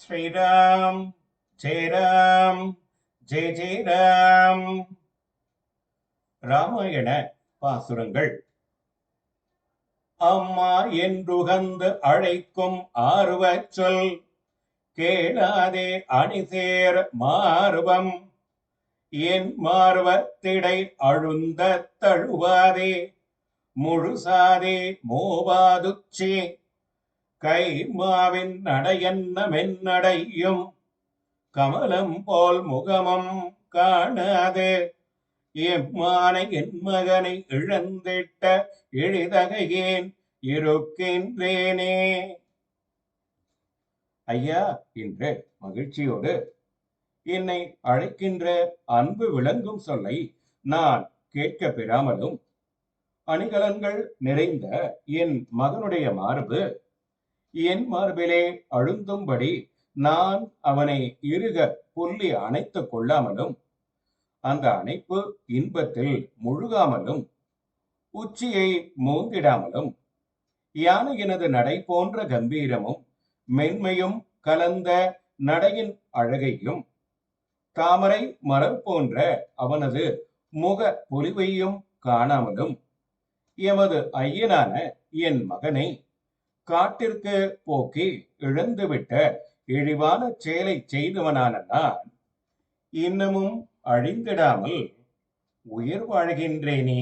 ஸ்ரீராம் ஜெய ராம் ஜெய ஜெய ராம். ராமாயண பாசுரங்கள். அம்மா என்றுகந்து அழைக்கும் ஆர்வச் சொல் கேளாதே அணிசேர் மார்வம். என் மார்வத்திடை அழுந்த தழுவாதே முழுசாதே மோவாதுச்சி. கை மாவின் நடையன்ன மென்னடையும் கமலம் போல் முகமும் காணாது. எம்மானை என் மகனை இழந்திட்ட எளிதகையேன் இருக்கின்றேனே. ஐயா என்று மகிழ்ச்சியோடு என்னை அழைக்கின்ற அன்பு விளங்கும் சொல்லை நான் கேட்க பெறாமலும், அணிகலன்கள் நிறைந்த என் மகனுடைய மார்பு என் மார்பிலே அழுந்தும்படி நான் அவனை இறுக புள்ளி அணைத்துக் கொள்ளாமலும், அந்த அணைப்பு இன்பத்தில் முழுகாமலும், உச்சியை மூங்கிடாமலும், யானையினது நடை போன்ற கம்பீரமும் மென்மையும் கலந்த நடையின் அழகையும், தாமரை மலர் போன்ற அவனது முக பொலிவையும் காணாமலும், எமது ஐயனான என் மகனை காட்டிற்கு போக்கி இழந்துவிட்ட இழிவான செயலை செய்தவனான நான் இன்னமும் அழிந்திடாமல் உயிர் வாழ்கின்றேனே